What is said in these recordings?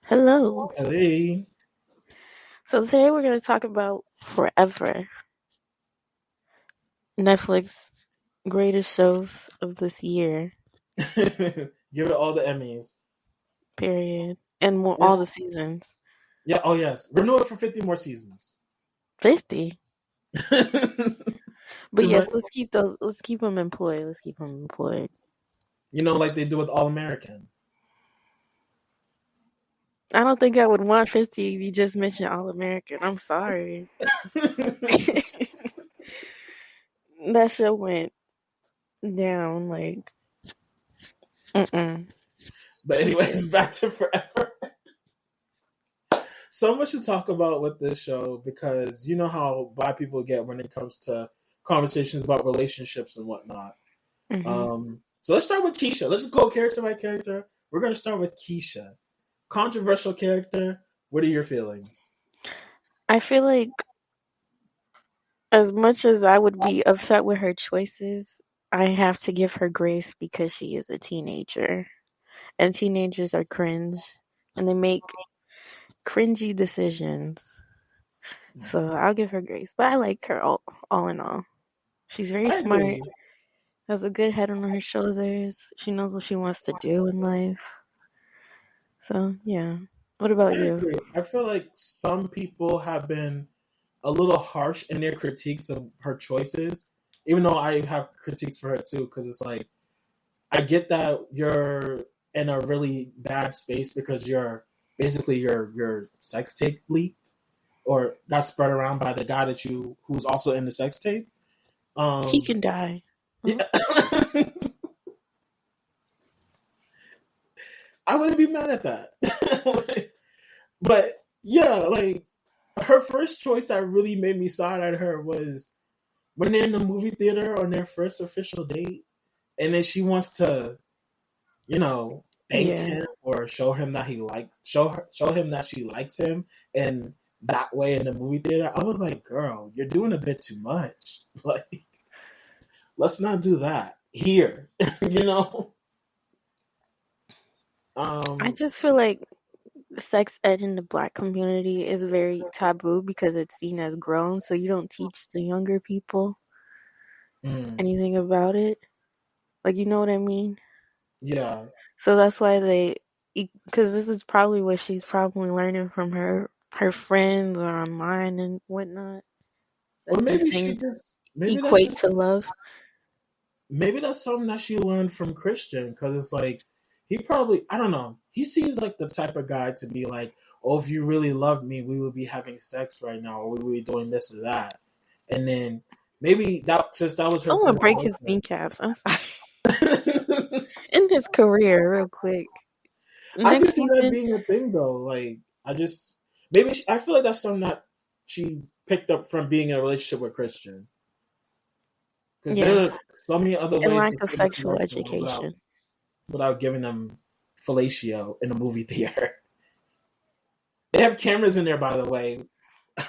Hello. Hey. So today we're going to talk about Forever, Netflix greatest shows of this year, Give it all the Emmys. period. And more, Yeah. all the seasons. Yeah. Oh, yes. Renew it for 50 more seasons. 50. But Too yes, much. let's keep them employed. Let's keep them employed. Like they do with All American. I don't think I would want 50 if you just mentioned All American. I'm sorry. That show went down like, mm-mm. But, Keep anyways, it. back to Forever. So much to talk about with this show because you know how Black people get when it comes to conversations about relationships and whatnot. Hmm. So let's start with Keisha. Let's just go character by character. We're going to start with Keisha. Controversial character. What are your feelings? I feel like as much as I would be upset with her choices, I have to give her grace because she is a teenager. And teenagers are cringe and they make cringy decisions. So I'll give her grace. But I like her all in all. She's very I smart, agree. has a good head on her shoulders. She knows what she wants to do in life. So, yeah. What I about you? agree. I feel like some people have been a little harsh in their critiques of her choices, even though I have critiques for her too, because it's like I get that you're in a really bad space because you're basically your sex tape leaked or got spread around by the guy who's also in the sex tape. He Um, can die. Huh? yeah, I wouldn't be mad at that, but yeah, like her first choice that really made me side at her was when they're in the movie theater on their first official date, and then she wants to, thank Yeah. him or show him that show him that she likes him, and that way in the movie theater, I was like, girl, you're doing a bit too much. Like, let's not do that here, you know. I Um, just feel like sex ed in the black community is very taboo because it's seen as grown, so you don't teach the younger people mm, anything about it. Like, you know what I mean? yeah, So that's why because this is probably what she's probably learning from her friends or online and whatnot. or That these maybe she things just maybe that's equate just to love. maybe that's something that she learned from Christian because it's like he probably I don't know. He seems like the type of guy to be like, oh, if you really loved me, we would be having sex right now, or we would be doing this or that. And then maybe that since that was her Someone first break his boyfriend. kneecaps. I'm sorry. In his career, real quick. I can Next see that season, being a thing though. Like I just I feel like that's something that she picked up from being in a relationship with Christian. Because there's yes, so many other and ways lack to of give it to sexual your girl education. without giving them fellatio in a movie theater. They have cameras in there, by the way.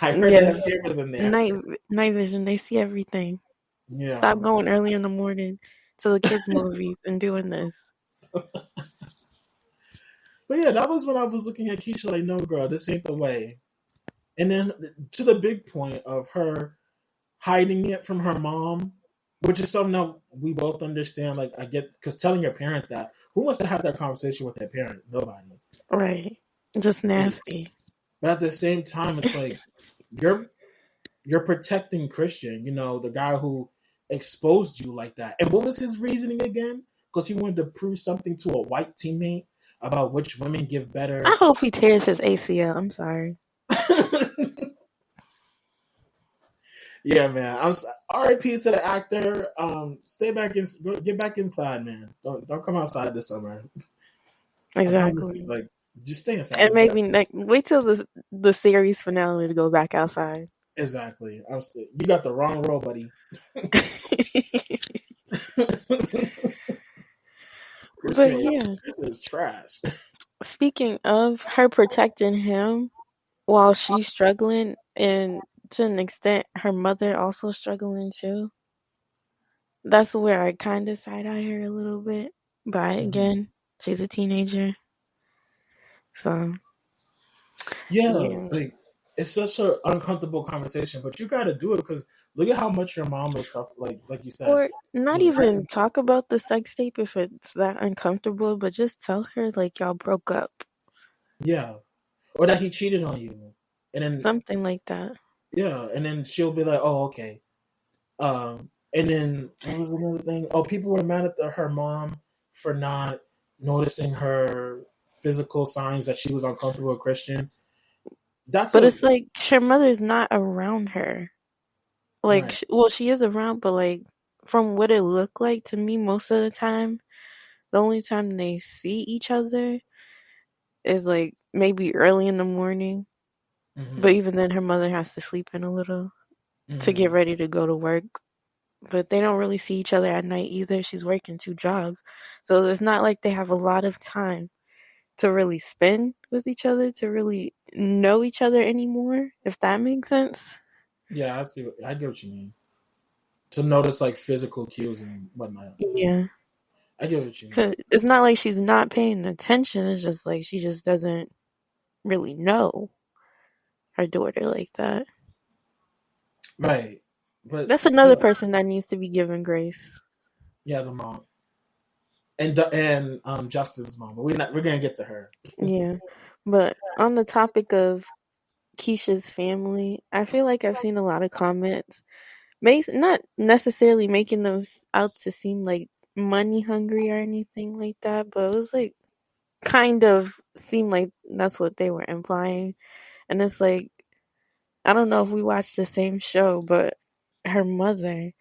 I heard they have Yes, cameras in there. night night vision. They see everything. Yeah. Stop going early in the morning to the kids' movies and doing this. But yeah, that was when I was looking at Keisha like, no, girl, this ain't the way. And then to the big point of her hiding it from her mom, which is something that we both understand. Like, I get, because telling your parent that, who wants to have that conversation with their parent? Nobody. Right. Just nasty. But at the same time, it's like, you're you're protecting Christian, the guy who exposed you like that. And what was his reasoning again? Because he wanted to prove something to a white teammate about which women give I better. hope he tears his ACL. I'm sorry. Yeah, man. R.I.P. to the actor. Stay back in, get back inside, man. Don't come outside this summer. I promise you. Exactly. Like, just stay inside. And It's better. maybe wait till the series finale to go back outside. Exactly. You got the wrong role, buddy. But Christian yeah, is trash. speaking of her protecting him while she's struggling, and to an extent, her mother also struggling too. That's where I kind of side eye her a little bit. But Mhm. again, she's a teenager, so. Yeah, Yeah. like it's such an uncomfortable conversation, but you got to do it because look at how much your mom is stuff. Like you said, Or not even talk about the sex tape if it's that uncomfortable, but just tell her like y'all broke up. yeah, or that he cheated on you, and then Something like that. yeah, and then she'll be like, oh, okay. And then what was another thing? Oh, people were mad at her mom for not noticing her physical signs that she was uncomfortable with Christian. That's But a it's like her mother's not around her. Like, right. well, she is around, but like from what it looked like to me, most of the time, the only time they see each other is like maybe early in the morning. But Mm-hmm, even then, her mother has to sleep in a little to get mm-hmm. ready to go to work. But they don't really see each other at night either. She's working 2 jobs. So it's not like they have a lot of time to really spend with each other, to really know each other anymore, if that makes sense. Yeah, I see. I get what you mean. To notice like physical cues and whatnot. Yeah. I get what you mean. 'Cause it's not like she's not paying attention. It's just like she just doesn't really know her daughter like that. Right, but That's another yeah, person that needs to be given grace. yeah, the mom and Justin's mom, but we're gonna get to her. Yeah. But on the topic of Keisha's family, I feel like I've seen a lot of comments, not necessarily making them out to seem like money hungry or anything like that, but it was like kind of seemed like that's what they were implying. And it's like, I don't know if we watched the same show, but her mother,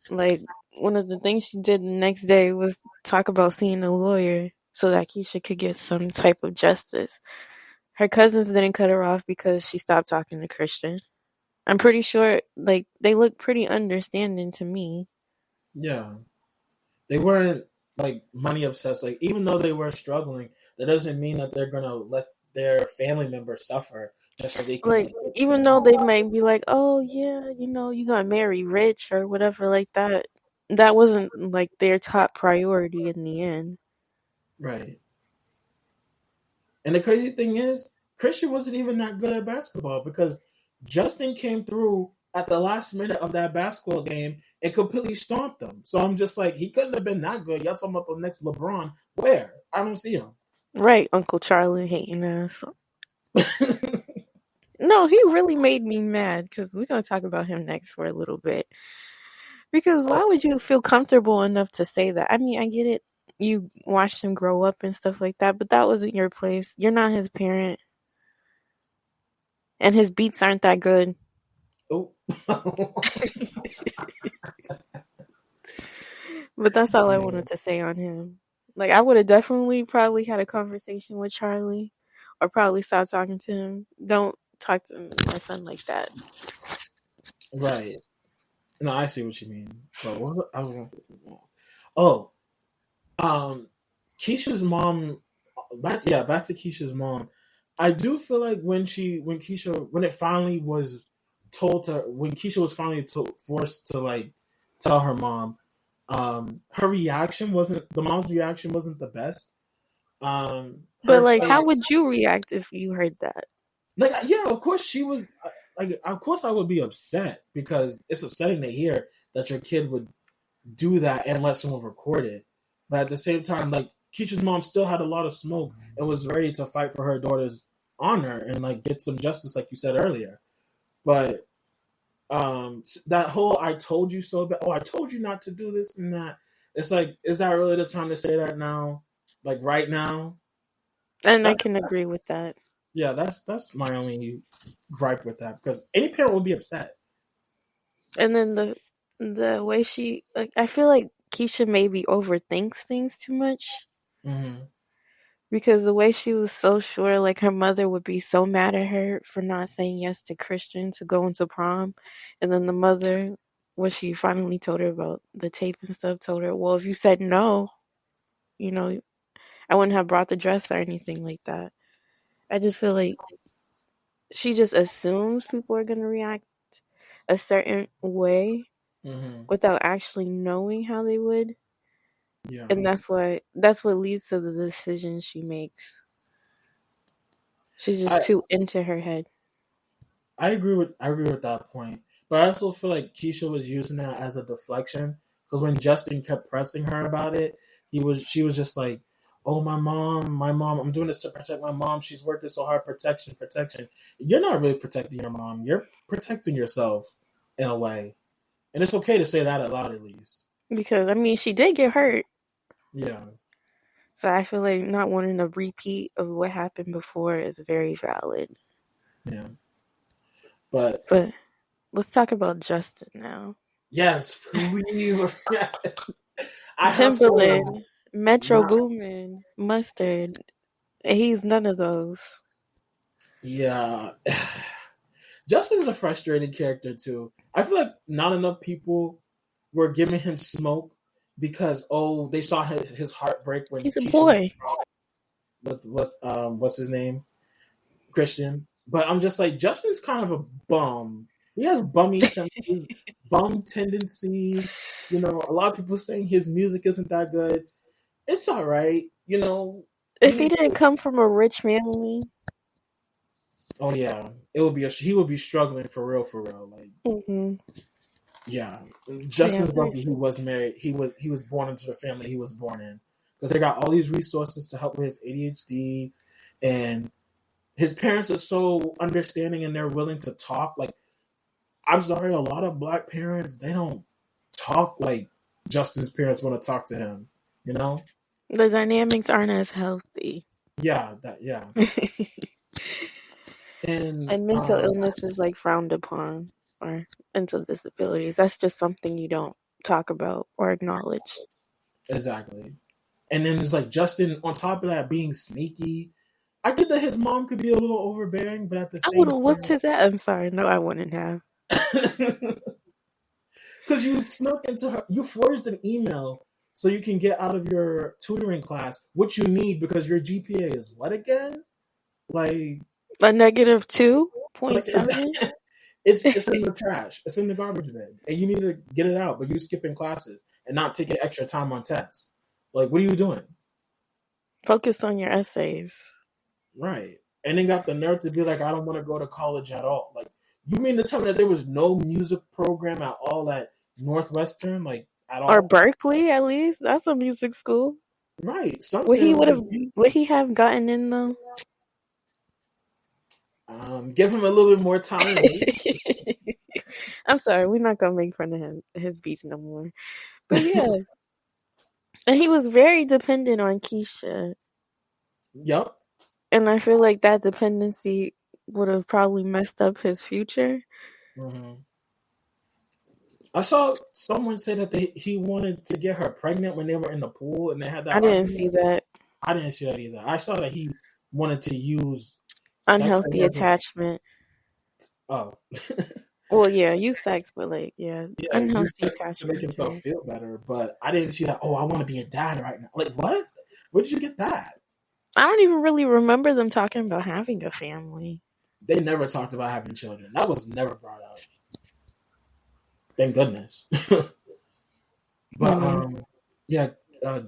like, one of the things she did the next day was talk about seeing a lawyer so that Keisha could get some type of justice. Her cousins didn't cut her off because she stopped talking to Christian. I'm pretty sure, like, they look pretty understanding to me. Yeah, they weren't like money obsessed. Like even though they were struggling, that doesn't mean that they're gonna let their family members suffer just so they can Like, get this even thing. though they might be like, oh, yeah, you gonna marry rich or whatever like that, that wasn't, like, their top priority in the end. Right. And the crazy thing is, Christian wasn't even that good at basketball because Justin came through at the last minute of that basketball game and completely stomped them. So I'm just like, he couldn't have been that good. Y'all talking about the next LeBron? Where? I don't see him. Right, Uncle Charlie hating ass. No, he really made me mad because we're gonna talk about him next for a little bit. Because why would you feel comfortable enough to say that? I mean, I get it. You watched him grow up and stuff like that, but that wasn't your place. You're not his parent, and his beats aren't that good. Oh. But that's all I Yeah. wanted to say on him. Like, I would have definitely probably had a conversation with Charlie, or probably stopped talking to him. Don't talk to my son like that. Right. No, I see what you mean. But what was I was going to say something else. Oh, um, Keisha's mom. Back to Keisha's mom. I do feel like when it finally was told to when Keisha was finally forced to like tell her mom, her reaction wasn't the mom's reaction wasn't the best. But Her like, saying how would you react if you heard that? like yeah, of course she was like of course I would be upset because it's upsetting to hear that your kid would do that and let someone record it. But at the same time, like Keisha's mom still had a lot of smoke and was ready to fight for her daughter's honor and like get some justice, like you said earlier. But that whole "I told you so," but oh, I told you not to do this and that. It's like, is that really the time to say that now? Like right now? And I That, can agree with that. yeah, that's my only gripe with that because any parent would be upset. And then the way she, like, I feel like Keisha maybe overthinks things too much Mm-hmm. because the way she was so sure, like, her mother would be so mad at her for not saying yes to Christian to go into prom, and then the mother, when she finally told her about the tape and stuff, told her, well, if you said no, you know, I wouldn't have brought the dress or anything like that. I just feel like she just assumes people are gonna react a certain way Mm-hmm. without actually knowing how they would, Yeah. and that's what leads to the decisions she makes. She's just I too into her head. I agree with that point, but I also feel like Keisha was using that as a deflection because when Justin kept pressing her about it, she was just like, "Oh, my mom, I'm doing this to protect my mom. She's working so hard, protection, protection." You're not really protecting your mom. You're protecting yourself in a way, and it's okay to say that out loud at least. Because, I mean, she did get hurt. Yeah, So I feel like not wanting a repeat of what happened before is very valid. yeah, but But let's talk about Justin now. yes, please. I have someone. Timberland, Metro Not Boomin, Mustard. He's none of those. Yeah. Justin's a frustrating character too. I feel like not enough people were giving him smoke because they saw his heartbreak when He's a Keisha boy. with what's his name? Christian. But I'm just like Justin's kind of a bum. He has bum tendencies. You know, a lot of people saying his music isn't that good. It's all right. You know, If he didn't come from a rich family. oh yeah, it would be he would be struggling for real. Like, Mm-hmm. yeah, Yeah, Justin's lucky he was married. He was born into the family he was born in because they got all these resources to help with his ADHD, and his parents are so understanding and they're willing to talk. Like, I'm sorry, a lot of black parents they don't talk like Justin's parents want to talk to him. You know? the dynamics aren't as healthy. Yeah. And And mental illness is like frowned upon, or mental disabilities. That's just something you don't talk about or acknowledge. exactly. And then it's like Justin, on top of that, being sneaky. I get that his mom could be a little overbearing, but at the I would same have time, whooped his ass. I'm sorry. No, I wouldn't have. because you snuck into her, you forged an email so you can get out of your tutoring class, which you need because your GPA is what again? Like, A negative like 2.7? it's in the trash. It's in the garbage bin, and you need to get it out. But you skipping classes and not taking extra time on tests. Like, what are you doing? Focus on your essays. Right. And then got the nerve to be like, I don't want to go to college at all. Like, you mean to tell me that there was no music program at all at Northwestern, like at Or all? Berkeley, at least. That's a music school. Right. Would he Something would like have would he have gotten in though? give him a little bit more time. I'm sorry, we're not gonna make fun of his beats no more. But yeah. And he was very dependent on Keisha. Yep. And I feel like that dependency would have probably messed up his future. Mm-hmm. I saw someone say that he wanted to get her pregnant when they were in the pool and they had I that didn't see argument. that. I didn't see that either. I saw that he wanted to use sex Unhealthy as a attachment. oh Well, yeah, use sex, but like, yeah, yeah, use unhealthy sex to make attachment himself too. feel better. But I didn't see that. Oh, I want to be a dad right now. Like what? Where did you get that? I don't even really remember them talking about having a family. They never talked about having children. That was never brought up. Thank goodness. But yeah,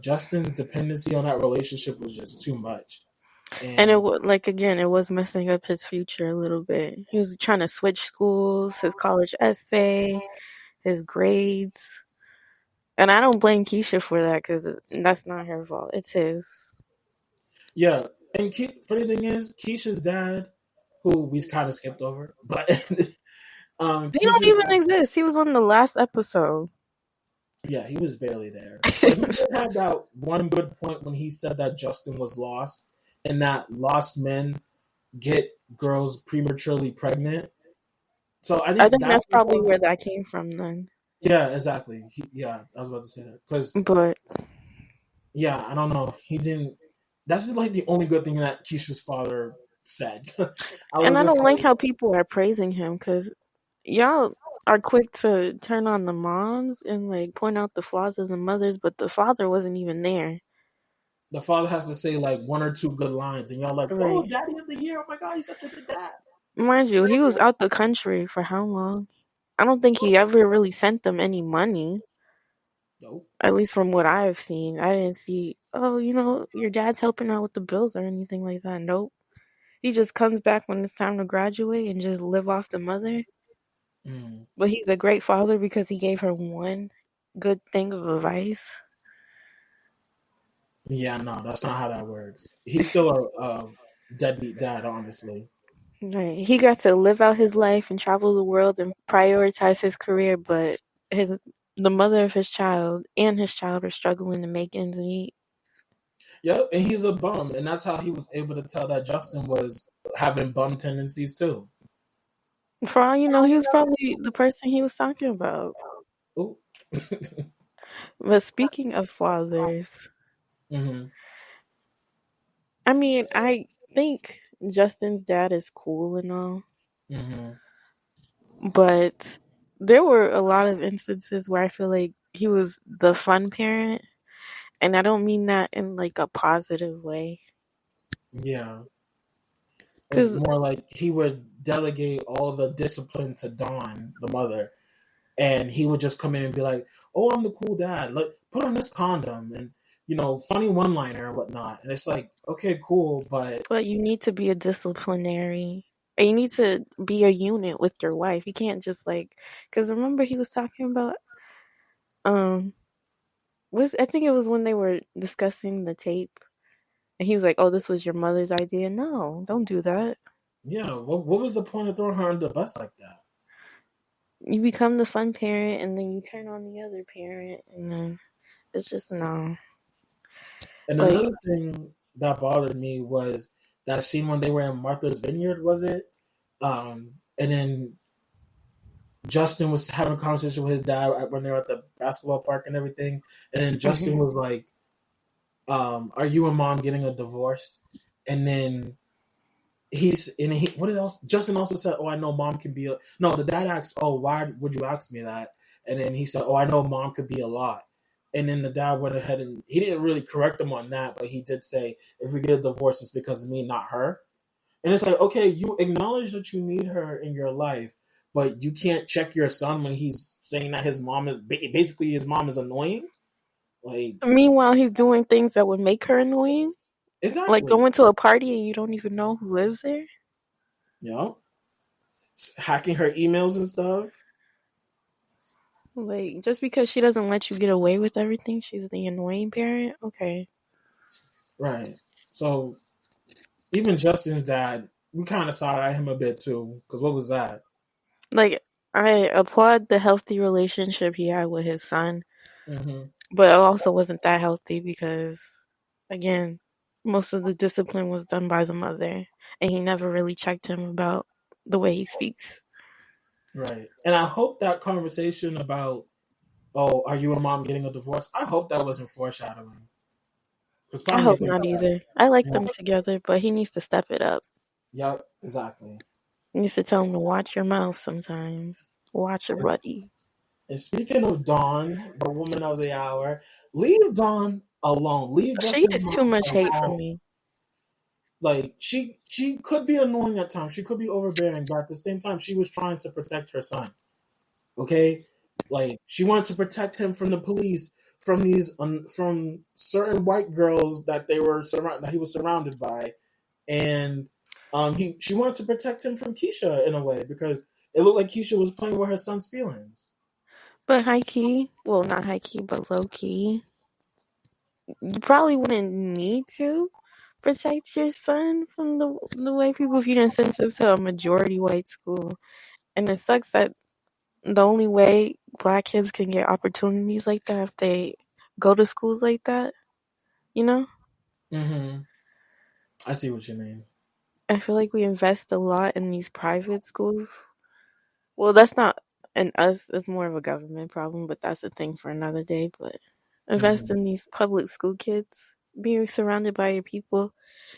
Justin's dependency on that relationship was just too much. And And like again, it was messing up his future a little bit. He was trying to switch schools, his college essay, his grades. And I don't blame Keisha for that because that's not her fault. It's his. yeah, and funny thing is, Keisha's dad, who we kind of skipped over, but He don't Keisha's even dad, exist. He was on the last episode. yeah, he was barely there. But he did have that one good point when he said that Justin was lost and that lost men get girls prematurely pregnant. So I I think think that that's was probably where that came from then. yeah, exactly. Yeah, I was about to say that because But yeah, I don't know. He didn't. That's like the only good thing that Keisha's father said. I and was I just don't like like, how people are praising him because y'all are quick to turn on the moms and like point out the flaws of the mothers, but the father wasn't even there. the father has to say like one or two good lines, and y'all like, oh, Right. daddy of the year! Oh my god, he's such a good dad. Mind you, he was out the country for how long? I don't think he ever really sent them any money. Nope. At least from what I've seen. I didn't see, oh, your dad's helping out with the bills or anything like that. Nope. He just comes back when it's time to graduate and just live off the mother. Mm. But he's a great father because he gave her one good thing of advice. Yeah, no, that's not how that works. He's still a deadbeat dad, honestly. Right. He got to live out his life and travel the world and prioritize his career, but his the mother of his child and his child are struggling to make ends meet. Yep, and he's a bum, and that's how he was able to tell that Justin was having bum tendencies too. For all you know, he was probably the person he was talking about. Ooh. But speaking of fathers, Hmm. I mean, I think Justin's dad is cool and all, Hmm. but there were a lot of instances where I feel like he was the fun parent, and I don't mean that in like a positive way. Yeah, it's Cause more like he would delegate all the discipline to Dawn, the mother, and he would just come in and be like, "Oh, I'm the cool dad. Like, put on this condom," and funny one liner and whatnot. And it's like, okay, cool, but but you need to be a disciplinary. And you need to be a unit with your wife. You can't just like, because remember he was talking about um was I think it was when they were discussing the tape, and he was like, "Oh, this was your mother's idea." No, don't do that. yeah, what was the point of throwing her under the bus like that? You become the fun parent, and then you turn on the other parent, and then it's just no. And Like, another thing that bothered me was that scene when they were in Martha's Vineyard, was it? And then Justin was having a conversation with his dad when they were at the basketball park and everything. And then Justin mhm. was like, "Are you and mom getting a divorce?" And then what else? Justin also said, "Oh, I know mom can be a." No, the dad asked, "Oh, why would you ask me that?" And then he said, "Oh, I know mom could be a lot." And then the dad went ahead and he didn't really correct him on that, but he did say, "If we get a divorce, it's because of me, not her." And it's like, okay, you acknowledge that you need her in your life, but you can't check your son when he's saying that his mom is basically his mom is annoying. Like, Meanwhile, he's doing things that would make her annoying, like exactly. going to a party and you don't even know who lives there. You know, hacking her emails and stuff. Like, just because she doesn't let you get away with everything, she's the annoying parent. Okay. Right. So even Justin's dad, we kind of saw at him a bit too. Because what was that? Like, I applaud the healthy relationship he had with his son, Mm-hmm. but it also wasn't that healthy because, again, most of the discipline was done by the mother, and he never really checked him about the way he speaks. Right. And I hope that conversation about, oh, are you and mom getting a divorce? I hope that wasn't foreshadowing. Because I probably hope making not that. either. I like Yeah. them together, but he needs to step it up. Yep. Exactly. He needs to tell him to watch your mouth sometimes. Watch it, buddy. And speaking of Dawn, the woman of the hour, leave Dawn alone. Leave She Justin's is too mom much hate for alone. me. Like she could be annoying at times. She could be overbearing, but at the same time, she was trying to protect her son. Okay, like she wanted to protect him from the police, from these from certain white girls that he was surrounded by, and she wanted to protect him from Keisha in a way because it looked like Keisha was playing with her son's feelings. But high key, well, not high key, but low key, you probably wouldn't need to protect your son from the white people if you didn't send him to a majority white school. And it sucks that the only way black kids can get opportunities like that if they go to schools like that, you know? Mm-hmm. I see what you mean. I feel like we invest a lot in these private schools. Well, that's not an us, it's more of a government problem, but that's a thing for another day. But invest Mm-hmm. in these public school kids, being surrounded by your people.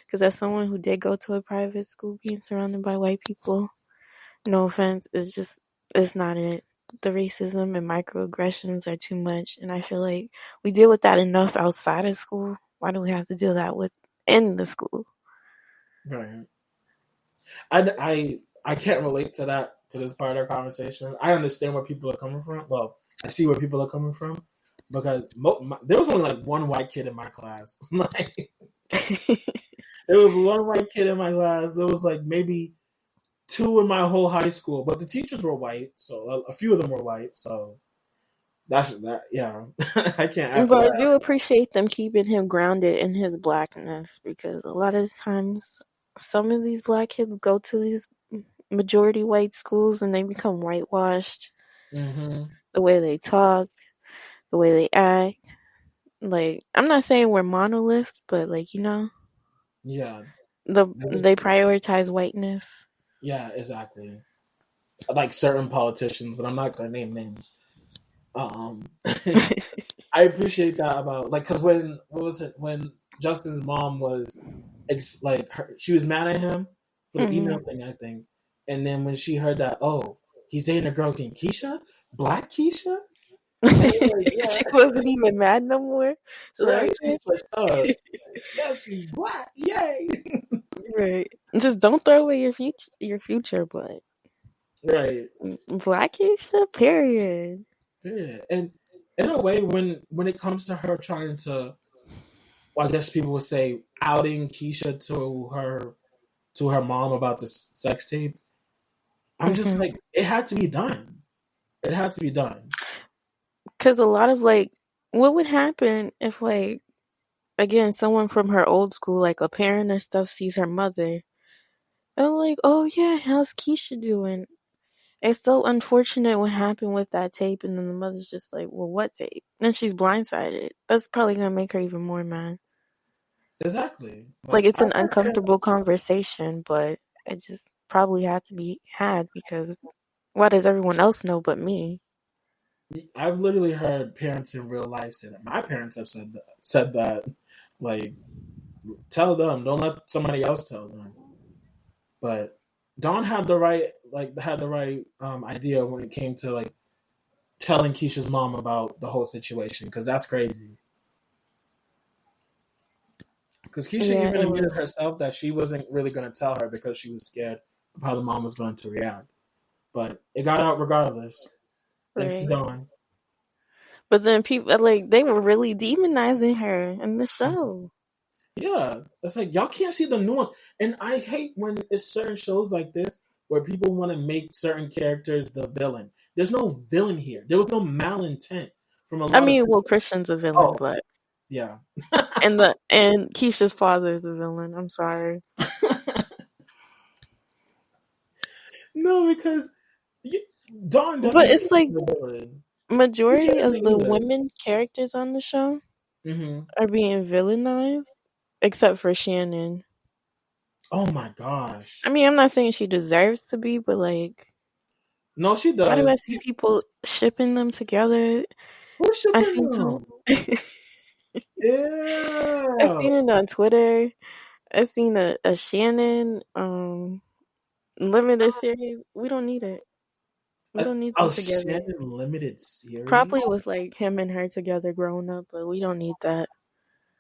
Because as someone who did go to a private school, being surrounded by white people, no offense, it's not it. The racism and microaggressions are too much, and I feel like we deal with that enough outside of school. Why do we have to deal that with in the school? Right. I can't relate to this part of our conversation. I understand where people are coming from. Well, I see where people are coming from because there was only like one white kid in my class. Like There was one white kid in my class. There was like maybe two in my whole high school, but the teachers were white, so a few of them were white. So that's that. Yeah, I can't add to But I that. do appreciate them keeping him grounded in his blackness because a lot of times some of these black kids go to these majority white schools and they become whitewashed. Mm-hmm. The way they talk, the way they act. Like, I'm not saying we're monoliths, but like, Yeah. they prioritize whiteness. Yeah, exactly. Like certain politicians, but I'm not gonna name names. I appreciate that about like because when what was it when Justin's mom was she was mad at him for the Hmm. email thing, I think, and then when she heard that, oh, he's dating a girl named Keisha, Black Keisha, and like, She yeah, wasn't even mad no more. So right, she okay. switched up. Yeah, she's black, yay, Right. Just don't throw away your future, but right, blackish, period. yeah, and in a way, when it comes to her trying to, well, I guess people would say outing Keisha to her mom about the sex tape. I'm just Hmm. like, it had to be done. It had to be done. Because a lot of like, what would happen if like again someone from her old school, like a parent or stuff, sees her mother and like, oh yeah, how's Keisha doing? It's so unfortunate what happened with that tape, and then the mother's just like, well, what tape? And she's blindsided. That's probably gonna make her even more mad. Exactly. Like, Like it's an uncomfortable conversation, but it just probably had to be had because why does everyone else know but me? I've literally heard parents in real life say that. My parents have said that. Like, tell them. Don't let somebody else tell them. But Dawn had the right idea when it came to like telling Keisha's mom about the whole situation because that's crazy. Because Keisha Yeah, even it admitted was. herself that she wasn't really going to tell her because she was scared of how the mom was going to react. But it got out regardless. Thanks to Right. Dawn. But then people, like, they were really demonizing her in the show. Yeah, it's like y'all can't see the nuance, and I hate when it's certain shows like this where people want to make certain characters the villain. There's no villain here. There was no malintent from a I lot of mean, well, people. Christian's a villain, Oh, but yeah. and Keisha's father is a villain. I'm sorry. No, because you, Dawn But definitely it's like is the villain. Keisha majority of isn't the either. women characters on the show Hmm. are being villainized, except for Shannon. Oh my gosh. I mean, I'm not saying she deserves to be, but like, No, she why do does. I see people shipping them together? Who's I shipping seen some. them? I Yeah. seen it on Twitter. I seen a Shannon limited series. We don't need it. We don't need them A together. Shannon limited series. Probably with like him and her together growing up, but we don't need that.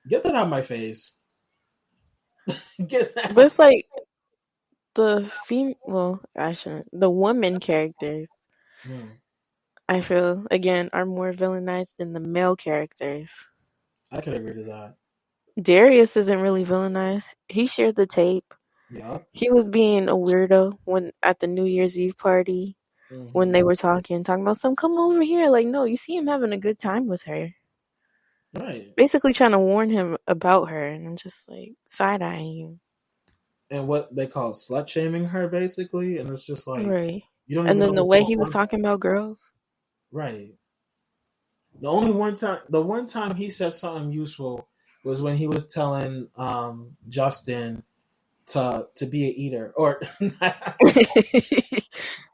Get that out of my face. Get But that. it's like well, I shouldn't. The woman characters, Hmm. I feel, again, are more villainized than the male characters. I can agree to that. Darius isn't really villainized. He shared the tape. Yeah. He was being a weirdo when at the New Year's Eve party when Hmm. they were talking about some come over here. Like, no, you see him having a good time with her. Right. Basically trying to warn him about her, and I'm just like side eyeing you. And what they call slut shaming her, basically, and it's just like Right. you don't And even then know the what's way going he was on. talking about girls. Right. The one time he said something useful was when he was telling Justin to be a eater, or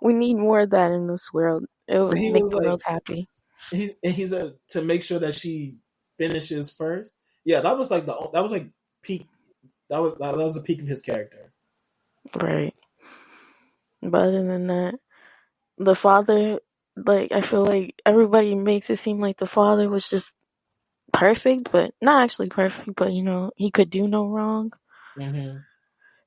We need more of that in this world. It would he make was the like world happy. he said to make sure that she finishes first. Yeah, that was like that was like peak. That was the peak of his character. Right. But other than that, the father, like, I feel like everybody makes it seem like the father was just perfect, but not actually perfect, but he could do no wrong. Hmm.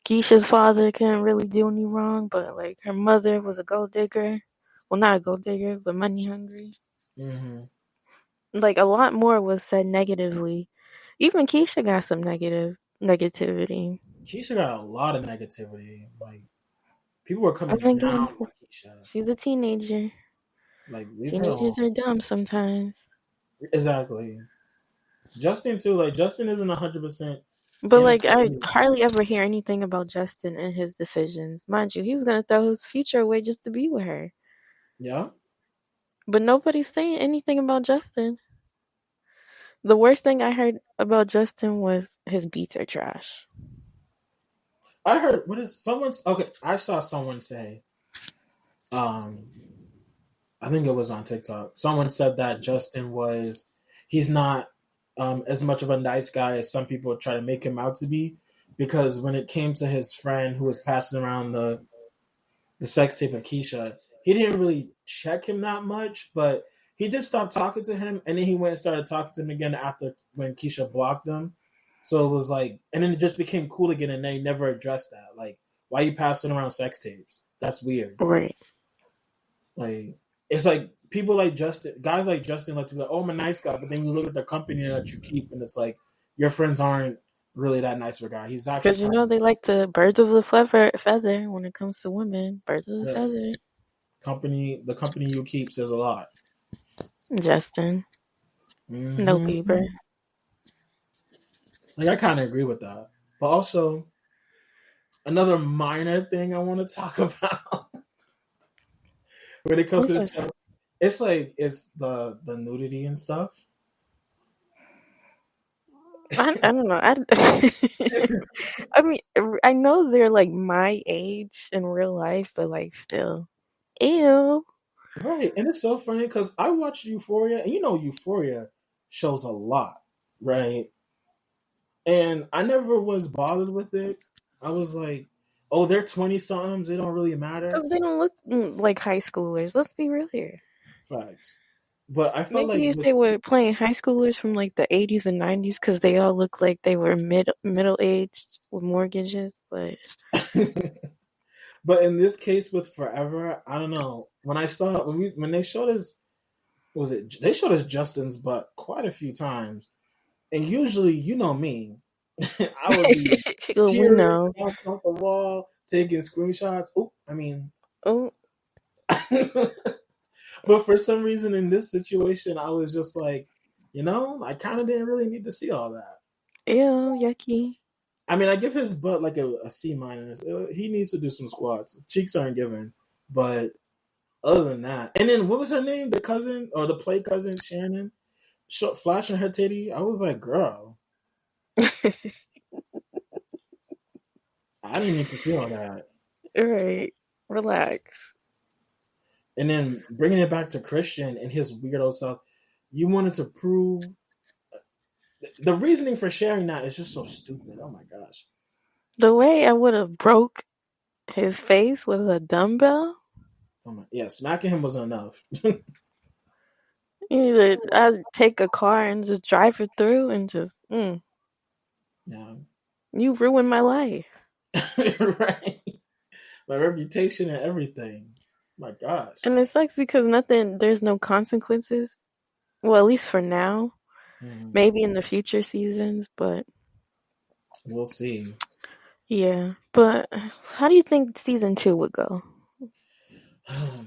Keisha's father couldn't really do any wrong, but like her mother was a gold digger. Well, not a gold digger, but money hungry. Hmm. Like, a lot more was said negatively. Even Keisha got some negativity. Keisha got a lot of negativity. Like people were And coming down again, on Keisha. she's a teenager. Like leave her Teenagers alone. are dumb sometimes. Exactly. Justin too. Like Justin isn't 100% But like, I innocent. hardly ever hear anything about Justin and his decisions. Mind you, he was gonna throw his future away just to be with her. Yeah. But nobody's saying anything about Justin. The worst thing I heard about Justin was his beats are trash. I heard what is someone's okay. I saw someone say, um, I think it was on TikTok. Someone said that Justin was he's not as much of a nice guy as some people try to make him out to be, because when it came to his friend who was passing around the sex tape of Keisha, he didn't really check him that much, but he just stopped talking to him, and then he went and started talking to him again after when Keisha blocked him. So it was like, and then it just became cool again, and they never addressed that. Like, why are you passing around sex tapes? That's weird. Right. Like, it's like people like Justin, guys like Justin, like to be like, oh, I'm a nice guy, but then you look at the company that you keep, and it's like your friends aren't really that nice of a guy. He's actually Because you kind know of they like to birds of a feather when it comes to women. Birds of a the feather. company. The company you keep says a lot. Justin. No Mm-hmm. Bieber. Like I kind of agree with that, but also another minor thing I want to talk about when it comes What's to this this? show, it's like it's the nudity and stuff. I don't know. I mean, I know they're like my age in real life, but like still. Ew. Right, and it's so funny because I watched Euphoria, and you know Euphoria shows a lot, right? And I never was bothered with it. I was like, oh, they're 20 somethings, they don't really matter. Because they don't look like high schoolers. Let's be real here. Facts. But I felt like Maybe if with they were playing high schoolers from like the 80s and 90s, because they all look like they were middle aged with mortgages. But but in this case with Forever, I don't know. When I saw when they showed us was it they showed us Justin's butt quite a few times. And usually, you know me, I would be we cheering know. off the wall, taking screenshots. Oh, I mean, Oh, but for some reason in this situation, I was just like, I kind of didn't really need to see all that. ew, yucky. I mean, I give his butt like a C minus. He needs to do some squats. Cheeks aren't given, but other than that, and then what was her name? The cousin or the play cousin Shannon, flashing her titty. I was like, girl, I didn't need to see all that. All right, relax. And then bringing it back to Christian and his weirdo self, you wanted to prove the reasoning for sharing that is just so stupid. Oh my gosh. The way I would have broke his face with a dumbbell. Yeah, smacking him wasn't enough. I'd take a car and just drive it through and just, Yeah. you ruined my life. Right. My reputation and everything. My gosh. And it sucks because there's no consequences. Well, at least for now. Maybe in the future seasons, but we'll see. Yeah. But how do you think season 2 would go?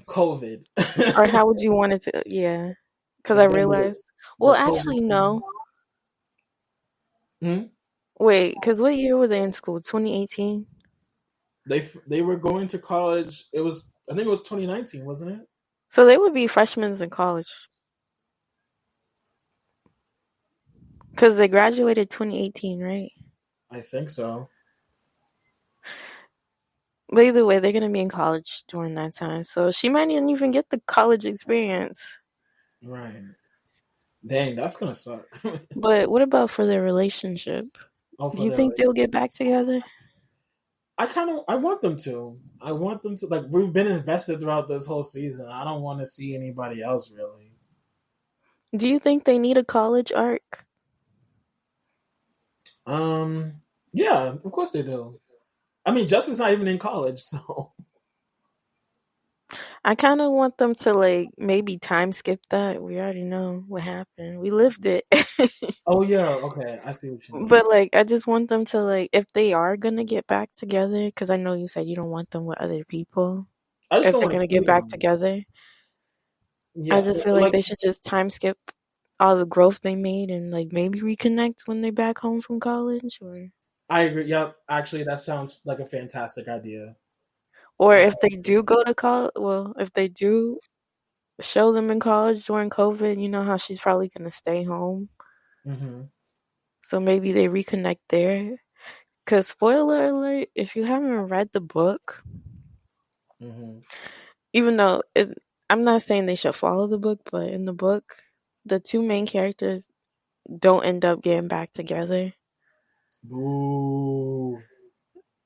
COVID. Or how would you want it to? Yeah. Because I realized. Well, actually, no. Wait, because what year were they in school? 2018? They were going to college. I think it was 2019, wasn't it? So they would be freshmen in college. Because they graduated 2018, right? I think so. But either way, they're going to be in college during that time. So she might not even get the college experience. Right. Dang, that's going to suck. But what about for their relationship? Do you think they'll get back together? I want them to. Like, we've been invested throughout this whole season. I don't want to see anybody else, really. Do you think they need a college arc? Yeah, of course they do. I mean, Justin's not even in college, so. I kind of want them to like maybe time skip that. We already know what happened. We lived it. Oh yeah, okay, I see what you mean. But like I just want them to like if they are going to get back together cuz I know you said you don't want them with other people. I just If don't they're want going to get back cheating. together, I Yeah, just feel like like they should just time skip all the growth they made and like maybe reconnect when they're back home from college I agree. Yep, actually, that sounds like a fantastic idea. or I, if they do go to college, well, if they do show them in college during COVID, you know how she's probably going to stay home. mm-hmm, So maybe they reconnect there. Because, spoiler alert, if you haven't read the book, mm-hmm. even though I'm not saying they should follow the book, but in the book, the two main characters don't end up getting back together. Boo.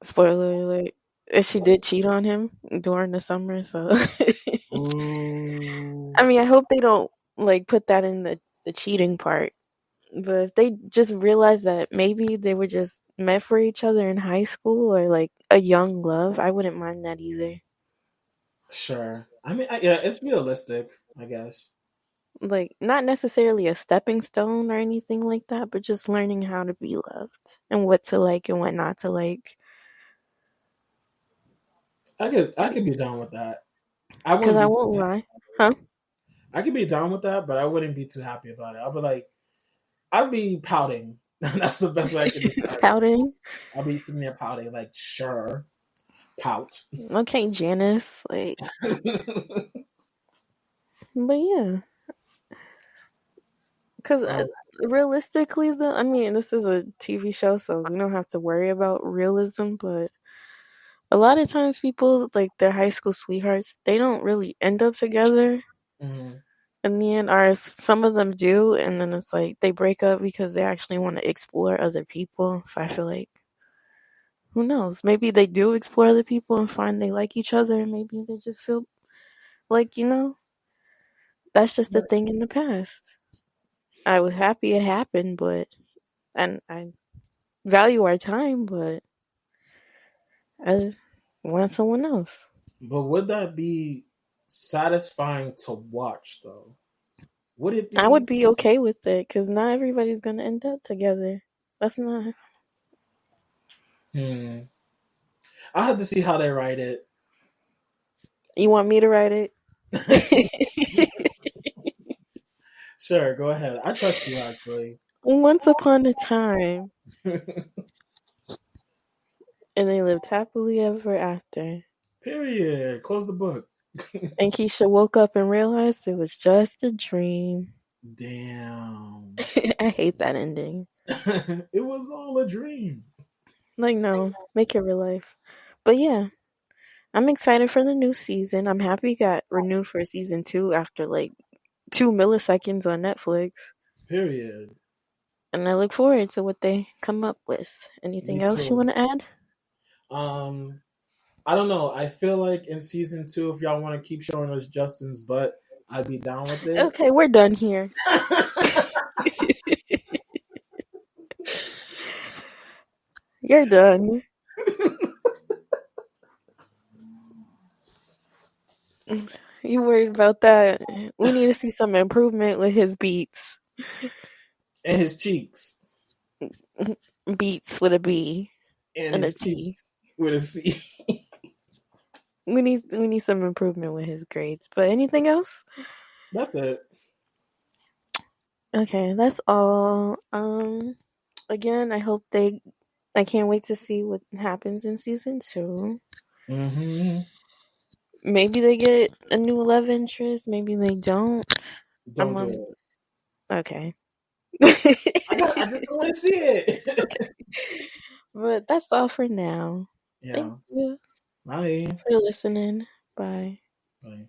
Spoiler alert. And she did cheat on him during the summer, so. Boo. I mean, I hope they don't like put that in the cheating part. But if they just realize that maybe they were just meant for each other in high school or like a young love, I wouldn't mind that either. Sure. I mean, yeah, it's realistic, I guess. Like, not necessarily a stepping stone or anything like that, but just learning how to be loved and what to like and what not to like. I could be down with that. I Because wouldn't I be too won't happy. lie. Huh? I could be down with that, but I wouldn't be too happy about it. I'll be like, I'd be pouting. That's the best way I can describe it. Pouting. I'll be sitting there pouting, like, sure, pout. Okay, Janice. Like, but yeah. Because Oh, realistically, though, I mean, this is a TV show, so we don't have to worry about realism, but a lot of times people, like their high school sweethearts, they don't really end up together mhm. in the end, or if some of them do, and then it's like they break up because they actually want to explore other people. So I feel like, who knows? Maybe they do explore other people and find they like each other, and maybe they just feel like, that's just a thing in the past. I was happy it happened, and I value our time, but I want someone else. But would that be satisfying to watch, though? Would it I would be? be okay with it because not everybody's gonna end up together. That's not. Hmm. I have to see how they write it. You want me to write it? Sure, go ahead. I trust you, actually. Once upon a time, and they lived happily ever after. Period. Close the book. And Keisha woke up and realized it was just a dream. Damn. I hate that ending. It was all a dream. Like, no, make it real life. But yeah, I'm excited for the new season. I'm happy it got renewed for season 2 after like 2 milliseconds on Netflix. Period. And I look forward to what they come up with. Me Anything else you too. want to add? Um, I don't know. I feel like in season 2, if y'all want to keep showing us Justin's butt, I'd be down with it. Okay, we're done here. You're done. You worried about that? We need to see some improvement with his beats. And his cheeks. Beats with a B And and a his T. cheeks with a C. We need some improvement with his grades. But anything else? That's it. Okay, that's all. Again, I can't wait to see what happens in season 2. Mm-hmm. Maybe they get a new love interest. Maybe they don't. Don't do it. Okay. I just don't want to see it. But that's all for now. Yeah. Thank you Bye. for listening. Bye. Bye.